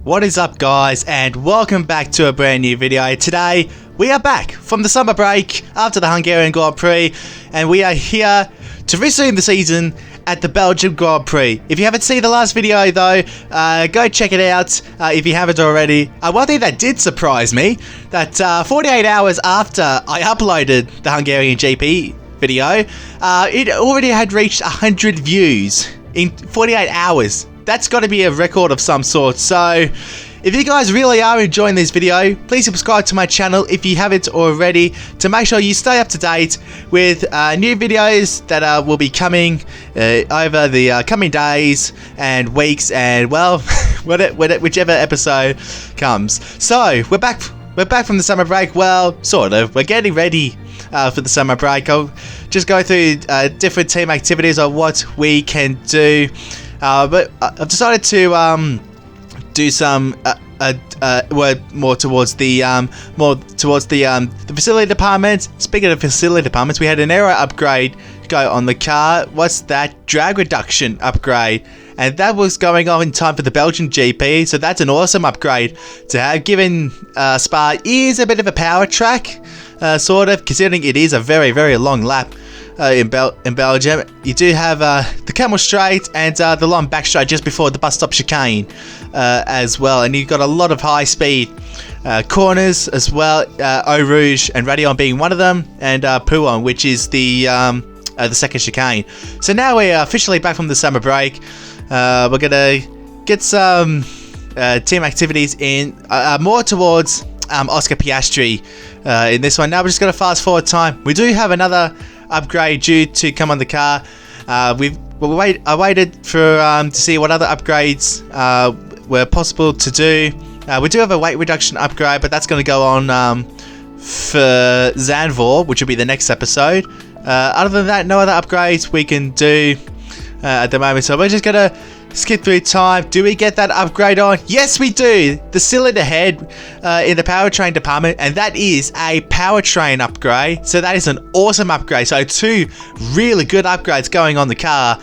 What is up, guys, and welcome back to a brand new video. Today we are back from the summer break after the Hungarian Grand Prix, and we are here to resume the season at the Belgian Grand Prix. If you haven't seen the last video though, go check it out if you haven't already. One thing that did surprise me, that 48 hours after I uploaded the Hungarian GP video, it already had reached 100 views in 48 hours. That's got to be a record of some sort. So if you guys really are enjoying this video, please subscribe to my channel if you haven't already, to make sure you stay up to date with new videos that will be coming over the coming days and weeks, and well, whichever episode comes. So we're back from the summer break. Well, sort of. We're getting ready for the summer break. I'll just go through different team activities of what we can do. But I've decided to do some more towards the facility department. Speaking of facility departments, we had an aero upgrade go on the car. What's that? Drag reduction upgrade, and that was going on in time for the Belgian GP. So that's an awesome upgrade to have, given Spa is a bit of a power track, sort of, considering it is a very long lap. In Belgium, you do have the Camel Straight and the long back straight just before the bus stop chicane as well, and you've got a lot of high speed corners as well. ROUGE and Radion being one of them, and Prix, which is the second chicane. So now we're officially back from the summer break. We're gonna get some team activities in more towards Oscar Piastri in this one. Now we're just gonna fast forward time. We do have another upgrade due to come on the car. I waited for to see what other upgrades were possible to do. We do have a weight reduction upgrade, but that's going to go on for Zandvoort, which will be the next episode. Other than that, no other upgrades we can do at the moment, so we're just gonna skip through time. Do we get that upgrade on? Yes, we do. The cylinder head in the powertrain department, and that is a powertrain upgrade. So that is an awesome upgrade. So two really good upgrades going on the car,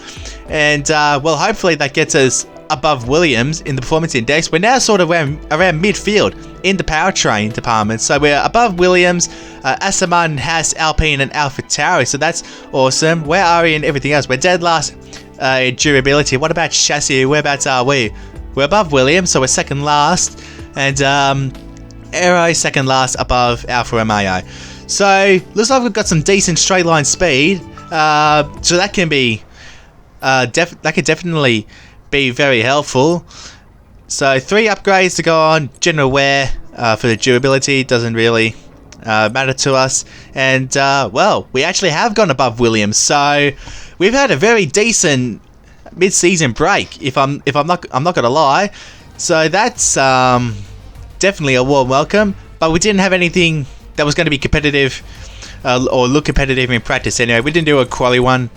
and well, hopefully that gets us above Williams in the performance index. We're now sort of around midfield in the powertrain department, so we're above Williams, Aston Martin, Haas, Alpine, and AlphaTauri. So that's awesome. Where are we in everything else? We're dead last. Durability. What about chassis? Whereabouts are we? We're above Williams, so we're second last, and Aero second last above Alfa Romeo. So looks like we've got some decent straight line speed. So that can be that could definitely be very helpful. So 3 upgrades to go on. General wear for the durability doesn't really matter to us, and well, we actually have gone above Williams, so we've had a very decent mid-season break. If I'm not gonna lie, so that's definitely a warm welcome. But we didn't have anything that was going to be competitive or look competitive in practice. Anyway, we didn't do a quali run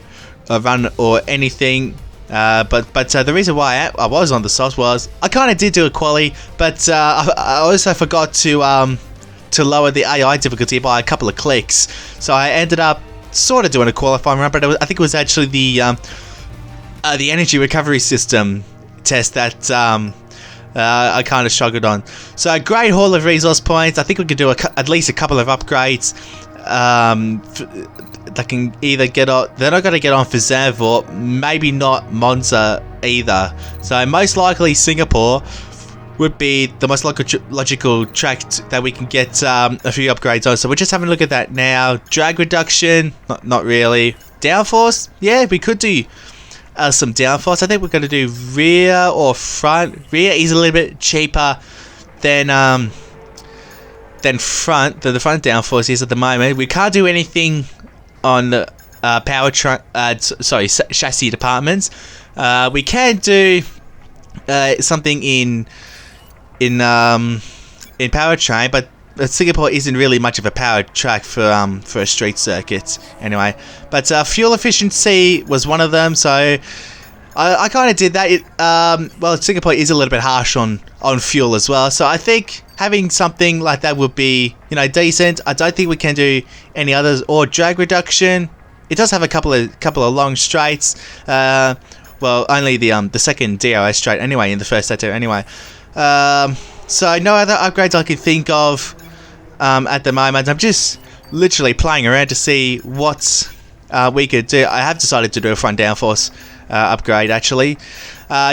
or anything. But the reason why I was on the softs was I kind of did do a quali, but I also forgot to lower the AI difficulty by a couple of clicks. So I ended up sort of doing a qualifying run, but I think it was actually the energy recovery system test that I kind of struggled on. So a great haul of resource points. I think we could do at least a couple of upgrades that can either get on. They're not going to get on for Zandvoort, maybe not Monza either. So most likely Singapore would be the most logical track that we can get a few upgrades on. So we're just having a look at that now. Drag reduction, not really. Downforce, yeah, we could do some downforce. I think we're going to do rear or front. Rear is a little bit cheaper than front. The front downforce is at the moment. We can't do anything on the chassis departments. We can do something in powertrain, but Singapore isn't really much of a power track for a street circuit anyway. But fuel efficiency was one of them, so I kind of did that. Well, Singapore is a little bit harsh on fuel as well, so I think having something like that would be, decent. I don't think we can do any others. Or drag reduction. It does have a couple of long straights. Well, only the second DRS straight anyway in the first sector anyway. So no other upgrades I can think of at the moment. I'm just literally playing around to see what we could do. I have decided to do a front downforce upgrade actually,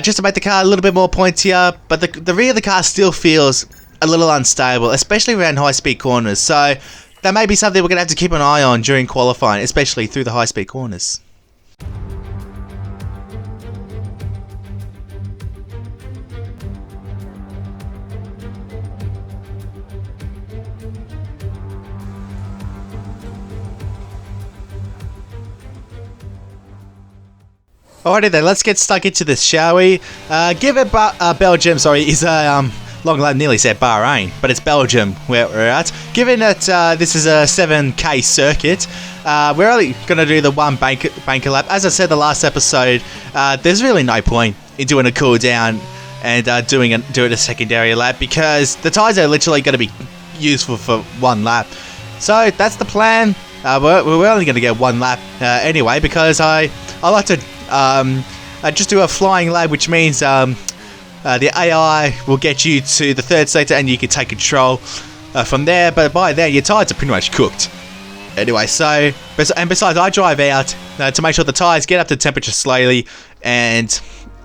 just to make the car a little bit more pointier, but the rear of the car still feels a little unstable, especially around high speed corners. So that may be something we're going to have to keep an eye on during qualifying, especially through the high speed corners. Alrighty then, let's get stuck into this, shall we? Given Belgium, is a long lap, nearly said Bahrain, but it's Belgium where we're at. Given that this is a 7k circuit, we're only going to do the one banker lap. As I said the last episode, there's really no point in doing a cool down and doing a secondary lap, because the tyres are literally going to be useful for one lap. So that's the plan. We're only going to get one lap anyway, because I like to just do a flying lap, which means the AI will get you to the third sector and you can take control from there. But by then, your tyres are pretty much cooked. Anyway, besides, I drive out to make sure the tyres get up to temperature slowly and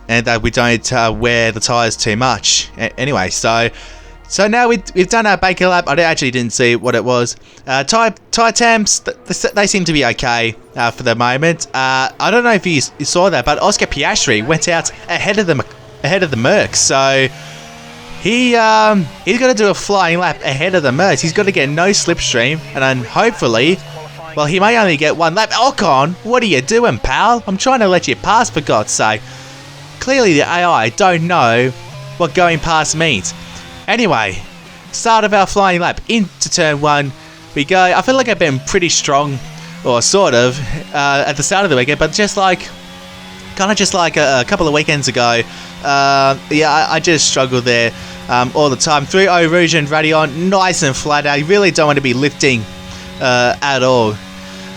that we don't wear the tyres too much. Anyway, so now we've done our banker lap. I actually didn't see what it was. Tyre temps, they seem to be okay for the moment. I don't know if you saw that, but Oscar Piastri went out ahead of the Mercs. So he's got to do a flying lap ahead of the Mercs. He's got to get no slipstream, and then hopefully, well, he may only get one lap. Ocon, what are you doing, pal? I'm trying to let you pass, for God's sake. Clearly the AI don't know what going past means. Anyway, start of our flying lap into turn 1 we go. I feel like I've been pretty strong, or sort of, at the start of the weekend, but kind of just like a couple of weekends ago, I just struggled there all the time. Through ROUGE and Radeon, nice and flat out. You really don't want to be lifting at all.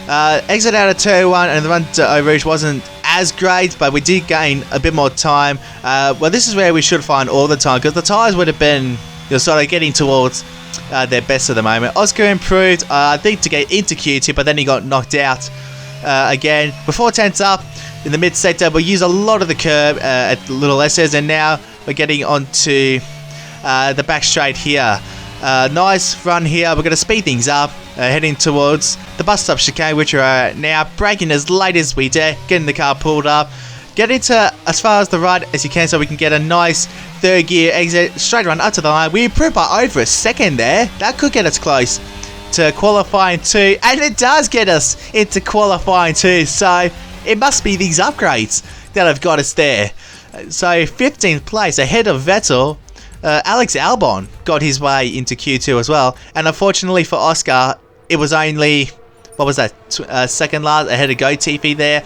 Exit out of turn 1, and the run to ROUGE wasn't as great, but we did gain a bit more time. Well, this is where we should find all the time, because the tyres would have been sort of getting towards their best at the moment. Oscar improved, I think, to get into Q2, but then he got knocked out again. Before 10's up in the mid sector, we use a lot of the curb at the little S's, and now we're getting onto the back straight here. Nice run here. We're going to speed things up, heading towards the bus stop chicane, which we're at now. Braking as late as we dare, getting the car pulled up. Get into as far as the right as you can, so we can get a nice third gear exit, straight run up to the line. We improved by over a second there. That could get us close to qualifying 2, and it does get us into qualifying 2. So it must be these upgrades that have got us there. So 15th place ahead of Vettel. Alex Albon got his way into Q2 as well, and unfortunately for Oscar, it was only, what was that, second last ahead of Go-Tiffy there.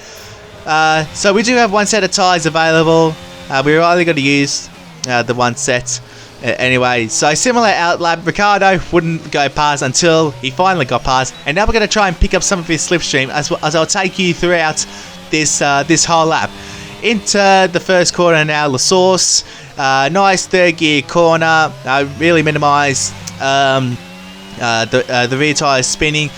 So we do have one set of tyres available. We were only going to use the one set anyway. So similar out lap, Ricardo wouldn't go past until he finally got past, and now we're going to try and pick up some of his slipstream as I'll take you throughout this whole lap. Into the first corner now, La Source. Nice third gear corner. Really minimise the rear tyres spinning.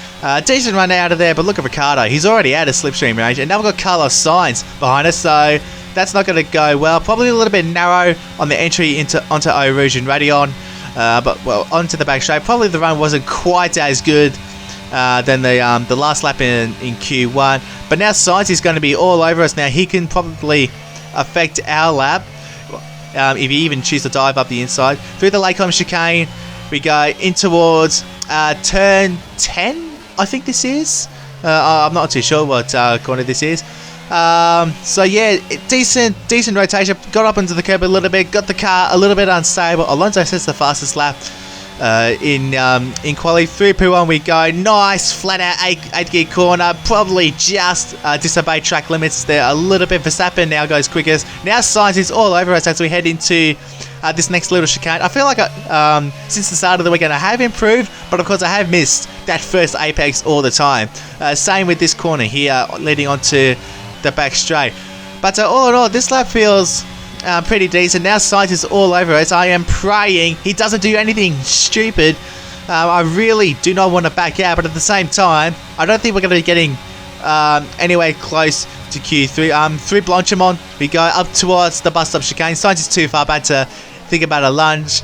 Decent run out of there, but look at Ricardo. He's already out of slipstream range, and now we've got Carlos Sainz behind us, so that's not going to go well. Probably a little bit narrow on the entry onto ROUGE and Radeon, but well, onto the back straight. Probably the run wasn't quite as good than the last lap in Q1, but now Sainz is going to be all over us. Now he can probably affect our lap if he even chooses to dive up the inside. Through the Lacombe chicane, we go in towards turn 10, I think this is. I'm not too sure what corner this is. So yeah, decent rotation. Got up into the curb a little bit, got the car a little bit unstable. Alonso sets the fastest lap in quali. Through P1 we go. Nice flat out 8 gear corner. Probably just disobeyed track limits there a little bit. Verstappen now goes quickest. Now Sainz is all over us as we head into this next little chicane. I feel like since the start of the weekend I have improved, but of course I have missed that first apex all the time. Same with this corner here leading onto the back straight. But all in all, this lap feels pretty decent. Now Sainz is all over us. I am praying he doesn't do anything stupid. I really do not want to back out, but at the same time, I don't think we're going to be getting anywhere close to Q3. Through Blanchimont, we go up towards the bus stop chicane. Sainz is too far back to think about a lunge.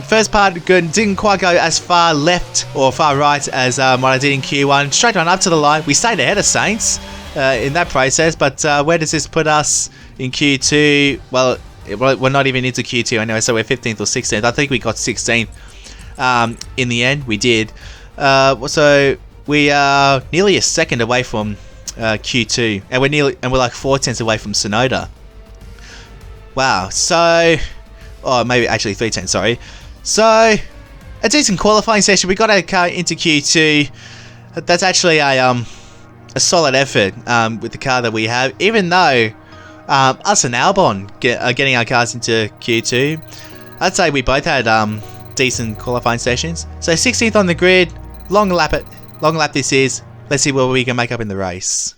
First part good, didn't quite go as far left or far right as what I did in Q1. Straight on up to the line. We stayed ahead of Sainz in that process, but where does this put us in Q2? Well, we're not even into Q2 anyway, so we're 15th or 16th. I think we got 16th in the end. We did. So we are nearly a second away from Q2, and we're like 4/10 away from Sonoda. Wow. So. Oh, maybe actually 3/10, sorry. So, a decent qualifying session. We got our car into Q2. That's actually a solid effort with the car that we have. Even though us and Albon are getting our cars into Q2, I'd say we both had decent qualifying sessions. So 16th on the grid. Long lap this is. Let's see what we can make up in the race.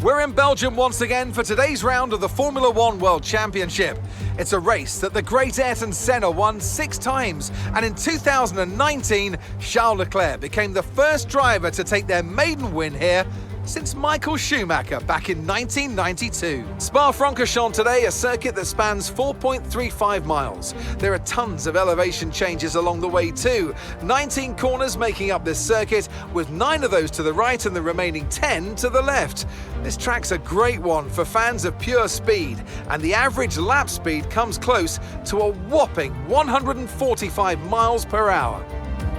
We're in Belgium once again for today's round of the Formula One World Championship. It's a race that the great Ayrton Senna won 6 times, and in 2019, Charles Leclerc became the first driver to take their maiden win here since Michael Schumacher back in 1992. Spa-Francorchamps today, a circuit that spans 4.35 miles. There are tons of elevation changes along the way too. 19 corners making up this circuit, with 9 of those to the right and the remaining 10 to the left. This track's a great one for fans of pure speed, and the average lap speed comes close to a whopping 145 miles per hour.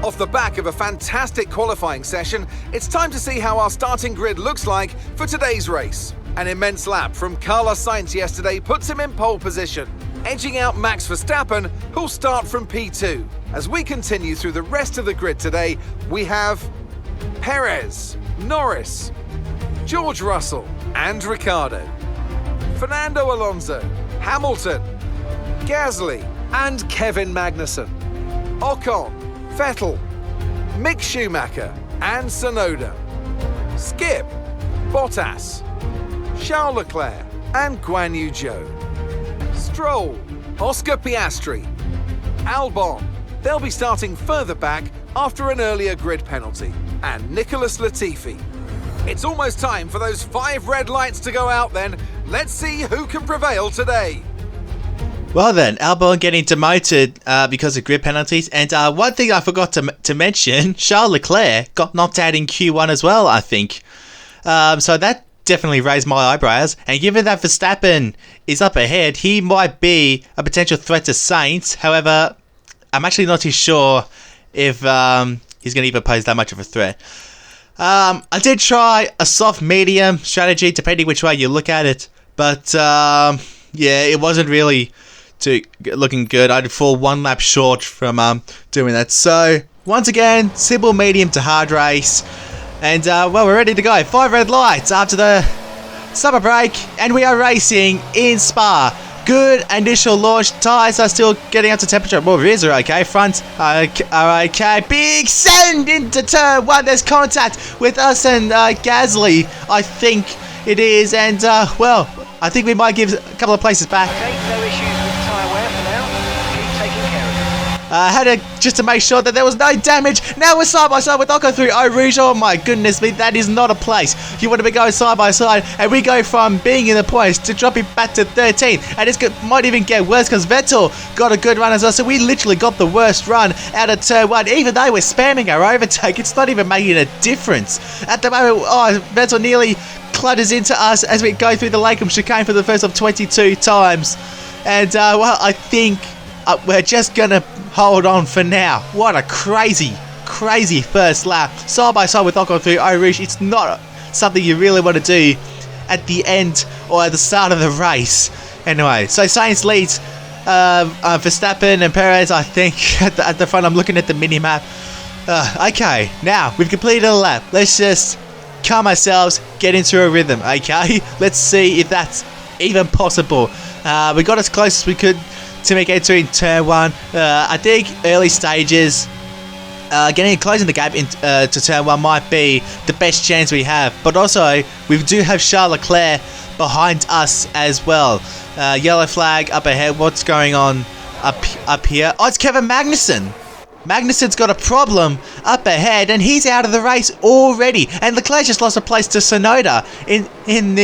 Off the back of a fantastic qualifying session, it's time to see how our starting grid looks like for today's race. An immense lap from Carlos Sainz yesterday puts him in pole position, edging out Max Verstappen, who'll start from P2. As we continue through the rest of the grid today, we have Perez, Norris, George Russell and Ricciardo, Fernando Alonso, Hamilton, Gasly and Kevin Magnussen, Ocon, Vettel, Mick Schumacher and Sonoda, Skip, Bottas, Charles Leclerc and Guan Yu Zhou, Stroll, Oscar Piastri, Albon. They'll be starting further back after an earlier grid penalty, and Nicholas Latifi. It's almost time for those 5 red lights to go out then. Let's see who can prevail today. Well then, Albon getting demoted because of grid penalties. And one thing I forgot to mention, Charles Leclerc got knocked out in Q1 as well, I think. So that definitely raised my eyebrows. And given that Verstappen is up ahead, he might be a potential threat to Sainz. However, I'm actually not too sure if he's going to even pose that much of a threat. I did try a soft medium strategy, depending which way you look at it. But yeah, it wasn't really looking good. I'd fall 1 lap short from doing that. So once again, simple medium to hard race. And well, we're ready to go. 5 red lights after the summer break, and we are racing in Spa. Good initial launch. Tyres are still getting up to temperature. Well, rears are okay. Front are okay. Big send into turn 1. There's contact with us and Gasly, I think it is. And well, I think we might give a couple of places back. Okay, no issues with tyre wear for now. Keep taking care of it. Had just to make sure that there was no damage. Now we're side by side with Ocon through ROUGE. Oh my goodness me, that is not a place you want to be going side by side. And we go from being in the points to dropping back to 13. And it might even get worse because Vettel got a good run as well. So we literally got the worst run out of turn 1. Even though we're spamming our overtake, it's not even making a difference. At the moment, Vettel nearly clutters into us as we go through the Lakeland chicane for the first of 22 times. And well, I think we're just going to hold on for now. What a crazy first lap. Side by side with Ocon through ROUGE. It's not something you really want to do at the end or at the start of the race. Anyway, so Sainz leads Verstappen and Perez, I think, at the front. I'm looking at the mini-map. Okay, now we've completed a lap. Let's just calm ourselves, get into a rhythm, okay? Let's see if that's even possible. We got as close as we could to make it to turn 1. I think early stages, closing the gap to turn 1 might be the best chance we have. But also, we do have Charles Leclerc behind us as well. Yellow flag up ahead. What's going on up here? Oh, it's Kevin Magnussen. Magnussen's got a problem up ahead, and he's out of the race already. And Leclerc just lost a place to Sonoda in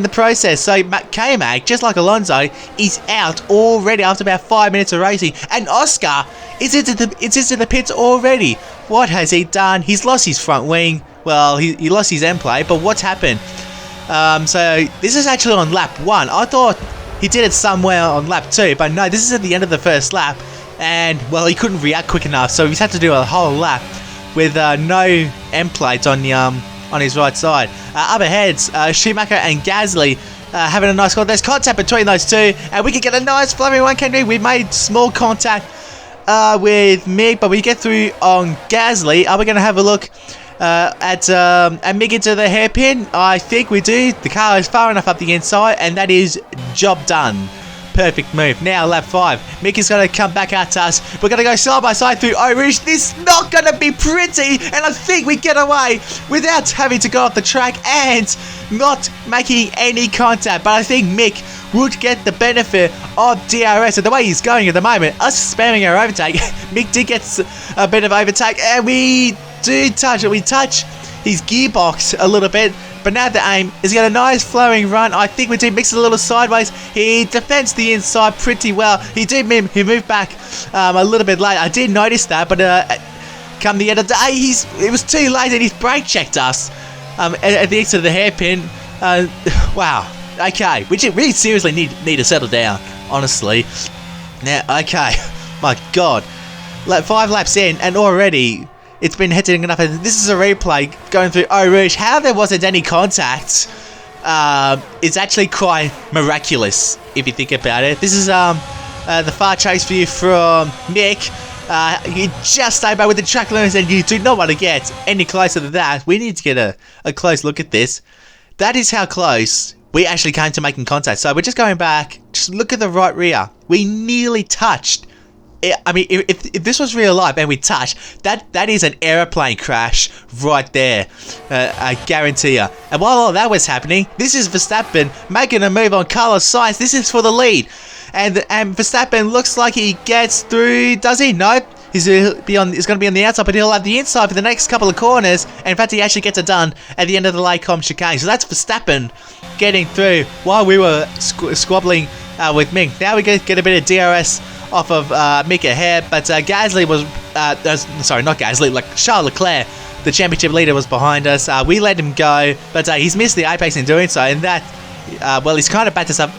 the process. So K-Mag, just like Alonso, is out already after about 5 minutes of racing. And Oscar is into the pits already. What has he done? He's lost his front wing. Well, he lost his end plate, but what's happened? So this is actually on lap 1. I thought he did it somewhere on lap 2, but no, this is at the end of the first lap. And, well, he couldn't react quick enough, so he's had to do a whole lap with no end plates on his right side. Up ahead, Schumacher and Gasly having a nice contact. There's contact between those two, and we can get a nice flowing one, can we? We made small contact with Mick, but we get through on Gasly. Are we going to have a look at Mick into the hairpin? I think we do. The car is far enough up the inside, and that is job done. Perfect move. Now lap 5. Mick is going to come back at us. We're going to go side by side through Eau Rouge. This is not going to be pretty. And I think we get away without having to go off the track and not making any contact. But I think Mick would get the benefit of DRS. And the way he's going at the moment, us spamming our overtake, Mick did get a bit of overtake. And we do touch it. We touch his gearbox a little bit. But now the aim is got a nice flowing run. I think we do mix it a little sideways. He defends the inside pretty well. He moved back a little bit late. I did notice that, but come the end of the day, it was too late and he's brake checked us at the exit of the hairpin. Wow. Okay, we really seriously need to settle down, honestly. Now, okay, my God, 5 laps in and already it's been hectic enough. This is a replay going through Eau Rouge. How there wasn't any contact is actually quite miraculous if you think about it. This is the far chase view from Mick. You just stay back with the track limits and you do not want to get any closer than that. We need to get a close look at this. That is how close we actually came to making contact. So we're just going back. Just look at the right rear. We nearly touched. I mean, if this was real life and we touched, that is an aeroplane crash right there. I guarantee you. And while all that was happening, this is Verstappen making a move on Carlos Sainz. This is for the lead. And Verstappen looks like he gets through. Does he? No. He's going to be on the outside, but he'll have the inside for the next couple of corners. And in fact, he actually gets it done at the end of the Lacombe chicane. So that's Verstappen getting through while we were squabbling with Mick. Now we get a bit of DRS off of Mick ahead, but Gasly was, sorry, not Gasly, like Charles Leclerc, the championship leader, was behind us. We let him go, but he's missed the apex in doing so, and that, well, he's kind of backed us up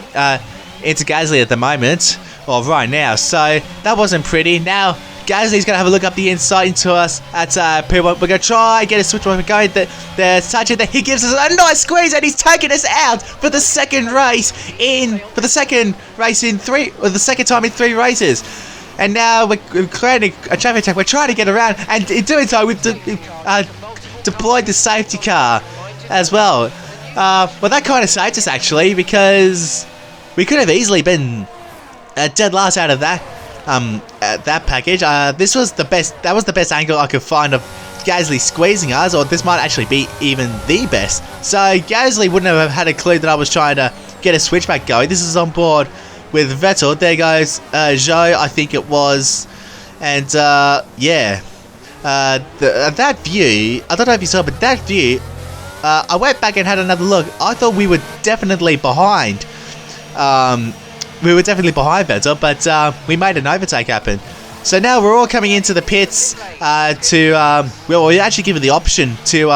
into Gasly at the moment, or right now, so that wasn't pretty. Now Gasly's going to have a look up the inside into us at P1. We're going to try and get a switch. We're going the touching there. He gives us a nice squeeze and he's taking us out for the second time in 3 races. And now we're creating a traffic attack. We're trying to get around, and in doing so we've deployed the safety car as well. Well, that kind of saved us actually, because we could have easily been dead last out of that. That package. This was the best. That was the best angle I could find of Gasly squeezing us, or this might actually be even the best. So Gasly wouldn't have had a clue that I was trying to get a switchback going. This is on board with Vettel. There goes Zhou, I think it was, and yeah. That view. I don't know if you saw, but that view. I went back and had another look. I thought we were definitely behind. We were definitely behind Vettel, but we made an overtake happen. So now we're all coming into the pits well, we're actually given the option to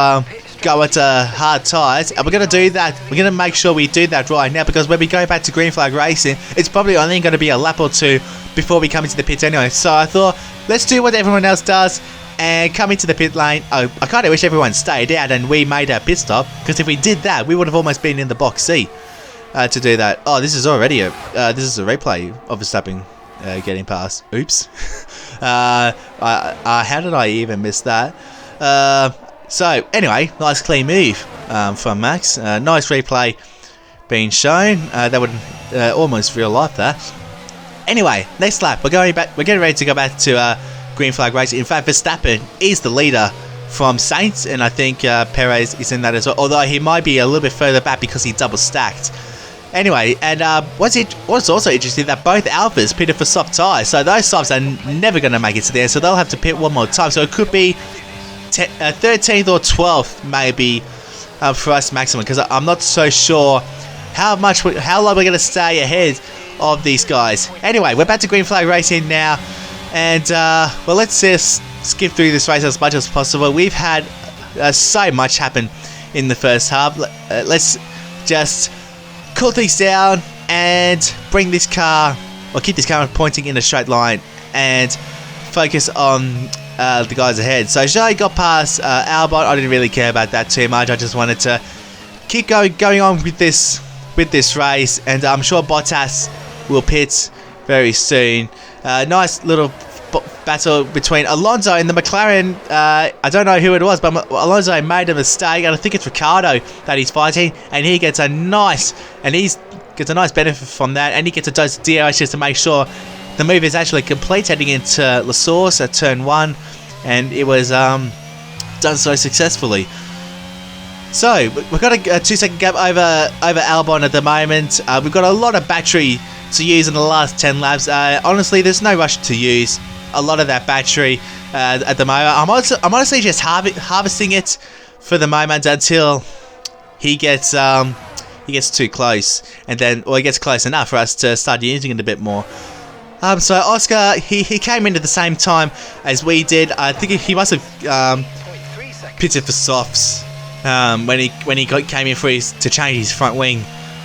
go at hard tyres, and we're going to do that. We're going to make sure we do that right now, because when we go back to green flag racing, it's probably only going to be a lap or 2 before we come into the pits anyway. So I thought, let's do what everyone else does and come into the pit lane. I kind of wish everyone stayed out and we made our pit stop, because if we did that, we would have almost been in the box C. To do that. Oh, this is already this is a replay of Verstappen getting past. Oops. How did I even miss that? So anyway, nice clean move from Max. Nice replay being shown. That would almost real life that. Anyway, next lap we're going back. We're getting ready to go back to green flag racing. In fact, Verstappen is the leader from Saints, and I think Perez is in that as well, although he might be a little bit further back because he double stacked. Anyway, and what's also interesting that both Alphas pitted for soft tyres, so those softs are never going to make it to the end, so they'll have to pit one more time. So it could be 13th or 12th maybe for us maximum, because I'm not so sure how long we're going to stay ahead of these guys. Anyway, we're back to green flag racing now, and well, let's just skip through this race as much as possible. We've had so much happen in the first half. Let's just cool things down and bring this car, or keep this car pointing in a straight line, and focus on the guys ahead. So Jai got past Albon. I didn't really care about that too much. I just wanted to keep going on with this race, and I'm sure Bottas will pit very soon. Nice little battle between Alonso and the McLaren. I don't know who it was, but Alonso made a mistake, and I think it's Ricardo that he's fighting, and he gets a nice benefit from that, and he gets a dose of DRS just to make sure the move is actually complete, heading into La Source at turn 1, and it was done so successfully. So we've got a 2-second gap over Albon at the moment. We've got a lot of battery to use in the last 10 laps. Honestly, there's no rush to use a lot of that battery at the moment. I'm honestly just harvesting it for the moment until he gets too close, and then, or he gets close enough for us to start using it a bit more. So Oscar, he came in at the same time as we did. I think he must have pitted for softs when he came in for to change his front wing.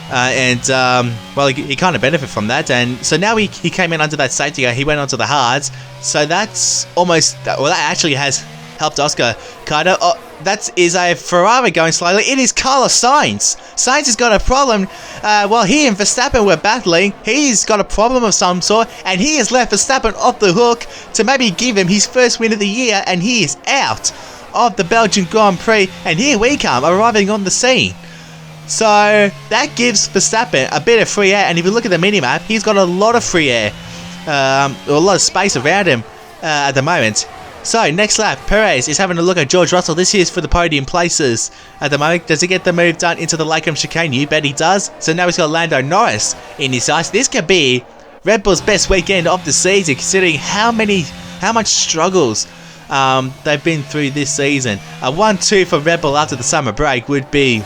Well, he kind of benefited from that, and so now he came in under that safety car. He went onto the hards, so that's almost, well, that actually has helped Oscar kind of. That is a Ferrari going slowly. It is Carlos Sainz. Sainz has got a problem. While he and Verstappen were battling, he's got a problem of some sort, and he has left Verstappen off the hook to maybe give him his first win of the year, and he is out of the Belgian Grand Prix, and here we come, arriving on the scene. So that gives Verstappen a bit of free air, and if you look at the minimap, he's got a lot of free air, a lot of space around him at the moment. So next lap, Perez is having a look at George Russell. This is for the podium places at the moment. Does he get the move done into the Lakeland chicane? You bet he does. So now he's got Lando Norris in his sights. This could be Red Bull's best weekend of the season, considering how much struggles they've been through this season. A 1-2 for Red Bull after the summer break would be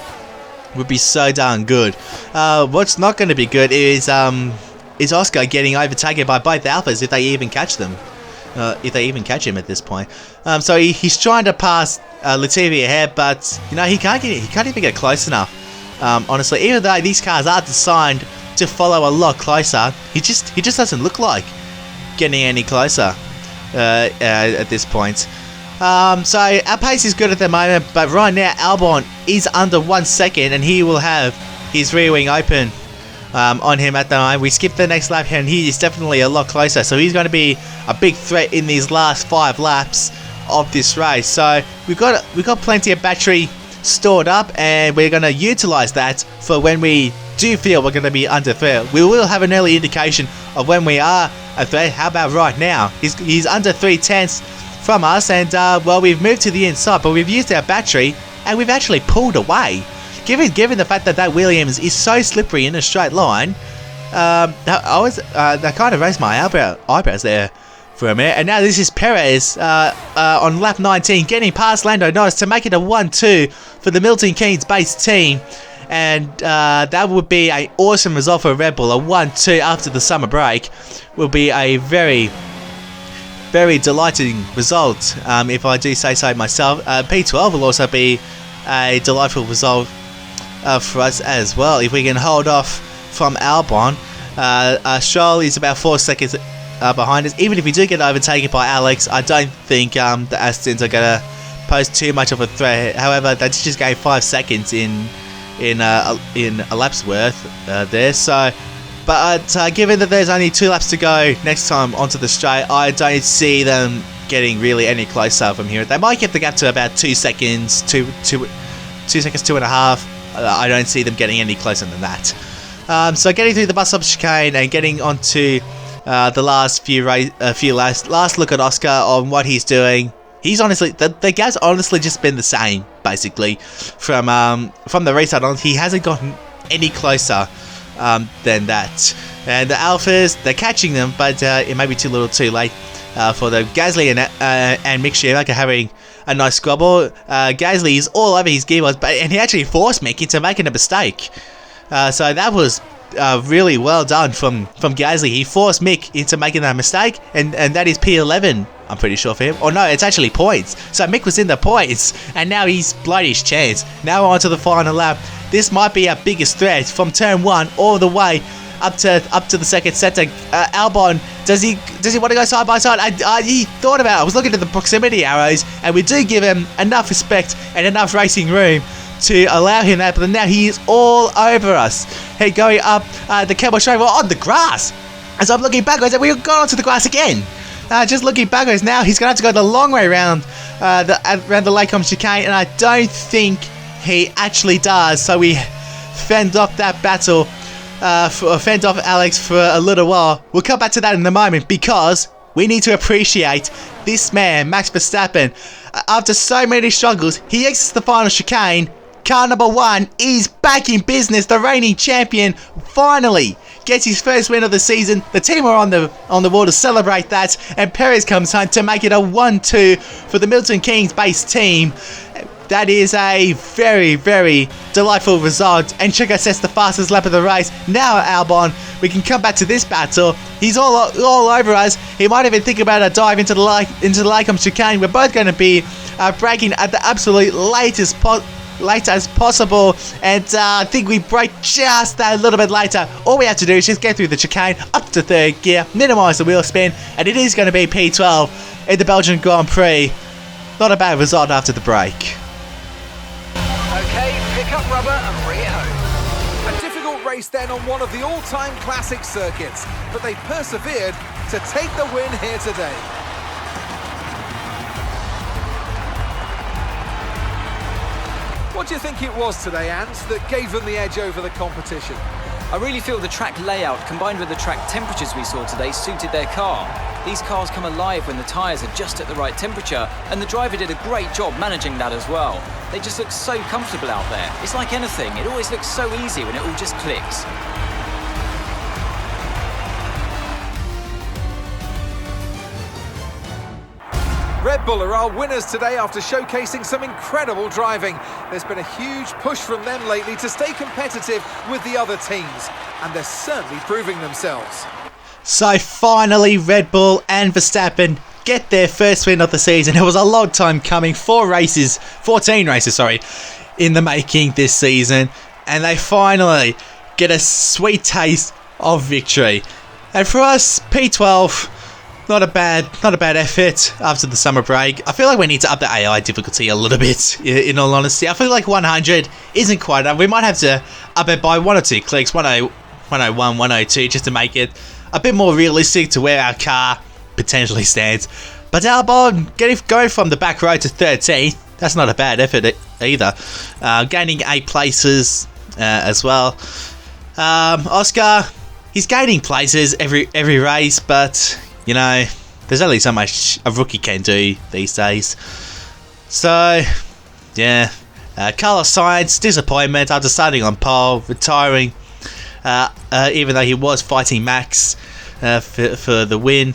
so darn good. What's not going to be good is Oscar getting overtaken by both Alphas if they even catch them. If they even catch him at this point. So he's trying to pass Latifi ahead, but he can't even get close enough. Honestly, even though these cars are designed to follow a lot closer, he just doesn't look like getting any closer at this point. So our pace is good at the moment, but right now Albon is under 1 second, and he will have his rear wing open on him at the moment. We skip the next lap here, and he is definitely a lot closer, so he's going to be a big threat in these last 5 laps of this race. So we've got plenty of battery stored up, and we're going to utilize that for when we do feel we're going to be under threat. We will have an early indication of when we are a threat. How about right now? He's under 3/10 from us, and well, we've moved to the inside, but we've used our battery, and we've actually pulled away. Given the fact that Williams is so slippery in a straight line, that kind of raised my eyebrows there for a minute. And now this is Perez on lap 19, getting past Lando Norris to make it a 1-2 for the Milton Keynes base team. And that would be an awesome result for Red Bull. A 1-2 after the summer break will be a very, very delighting result, if I do say so myself. P12 will also be a delightful result for us as well, if we can hold off from Albon. Stroll is about 4 seconds behind us. Even if we do get overtaken by Alex, I don't think the Astons are going to pose too much of a threat. However, they just gained 5 seconds in a lap's worth there. So, but given that there's only 2 laps to go next time onto the straight, I don't see them getting really any closer from here. They might get the gap to about 2 seconds, 2 seconds, 2.5. I don't see them getting any closer than that. So getting through the bus stop chicane and getting onto the last few laps. Last look at Oscar on what he's doing. he's honestly the gap's honestly just been the same basically from the restart on. He hasn't gotten any closer than that. And the Alphas, they're catching them, but it may be too little, too late for the Gasly and Mick Schumacher having a nice squabble. Gasly is all over his gearbox, and he actually forced Mick into making a mistake. So that was really well done from Gasly. He forced Mick into making that mistake, and that is P11, I'm pretty sure, for him. Or no, it's actually points. So Mick was in the points, and now he's blown his chance. Now on to the final lap. This might be our biggest threat from turn 1 all the way up to the second sector. Albon, does he want to go side by side? He thought about it. I was looking at the proximity arrows, and we do give him enough respect and enough racing room to allow him that, but now he is all over us. Hey, going up the Camel Straight on the grass. As I'm looking backwards, and we've gone onto the grass again. Just looking backwards now, he's going to have to go the long way around the Lacombe chicane, and I don't think he actually does. So we fend off that battle, fend off Alex for a little while. We'll come back to that in a moment, because we need to appreciate this man, Max Verstappen. After so many struggles, he exits the final chicane. Car number 1 is back in business. The reigning champion finally gets his first win of the season. The team are on the wall to celebrate that, and Perez comes home to make it a 1-2 for the Milton Keynes based team. That is a very, very delightful result, and Checo sets the fastest lap of the race. Now Albon, we can come back to this battle. He's all over us. He might even think about a dive into the Lacombe chicane. We're both going to be braking at the absolute latest as possible, and I think we break just that little bit later. All we have to do is just get through the chicane up to 3rd gear, minimise the wheel spin, and it is going to be P12 in the Belgian Grand Prix. Not a bad result after the break. Okay, pick up rubber and bring it home. A difficult race then on one of the all-time classic circuits, but they persevered to take the win here today. What do you think it was today, Ant, that gave them the edge over the competition? I really feel the track layout combined with the track temperatures we saw today suited their car. These cars come alive when the tyres are just at the right temperature, and the driver did a great job managing that as well. They just look so comfortable out there. It's like anything, it always looks so easy when it all just clicks. Red Bull are our winners today after showcasing some incredible driving. There's been a huge push from them lately to stay competitive with the other teams, and they're certainly proving themselves. So finally, Red Bull and Verstappen get their first win of the season. It was a long time coming, 14 races, in the making this season, and they finally get a sweet taste of victory. And for us, P12, not a bad effort after the summer break. I feel like we need to up the AI difficulty a little bit, in all honesty. I feel like 100 isn't quite enough. We might have to up it by 1 or 2 clicks, 101, 102, just to make it a bit more realistic to where our car potentially stands. But Albon going from the back row to 13th, that's not a bad effort either. Gaining 8 places as well. Oscar, he's gaining places every race, but you know, there's only so much a rookie can do these days. So, yeah. Carlos Sainz, disappointment after starting on pole, retiring, even though he was fighting Max for the win.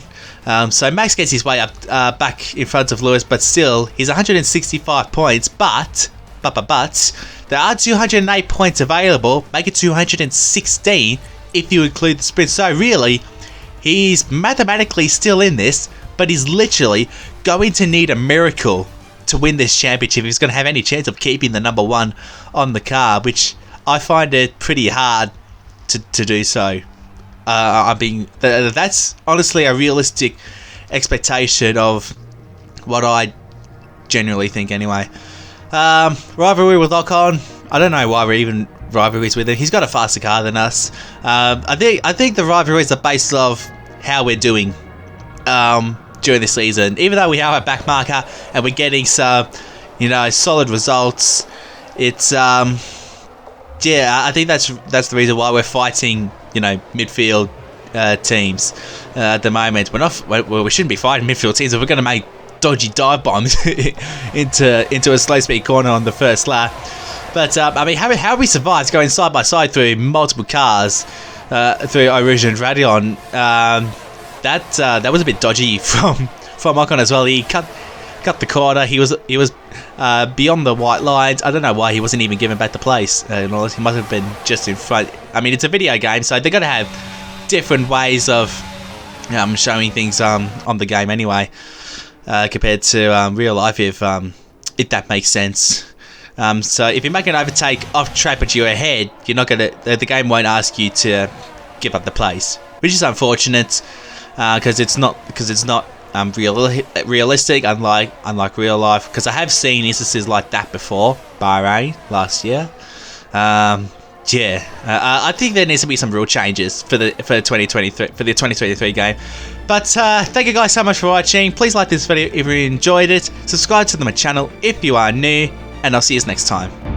So Max gets his way up back in front of Lewis, but still, he's 165 points, but there are 208 points available, make it 216 if you include the sprint. So really, he's mathematically still in this, but he's literally going to need a miracle to win this championship if he's going to have any chance of keeping the number 1 on the car, which I find it pretty hard to do so. That's honestly a realistic expectation of what I generally think anyway. Rivalry with Ocon, I don't know why we're even rivalries with him. He's got a faster car than us. I think the rivalries are based off how we're doing during the season. Even though we have a back marker and we're getting some, solid results, it's I think that's the reason why we're fighting, midfield teams at the moment. We shouldn't be fighting midfield teams if we're going to make dodgy dive bombs into a slow speed corner on the first lap. But I mean, how we survived going side by side through multiple cars through ROUGE and Radion, that was a bit dodgy from Ocon as well. He cut the corner. He was beyond the white lines. I don't know why he wasn't even given back the place. He must have been just in front. I mean, it's a video game, so they're gonna have different ways of showing things on the game anyway, compared to real life, if that makes sense. So if you make an overtake off track but you're ahead, you're not gonna. The game won't ask you to give up the place, which is unfortunate because it's not realistic, unlike real life. Because I have seen instances like that before, Bahrain last year. I think there needs to be some rule changes for the 2023 game. But thank you guys so much for watching. Please like this video if you enjoyed it. Subscribe to my channel if you are new. And I'll see you next time.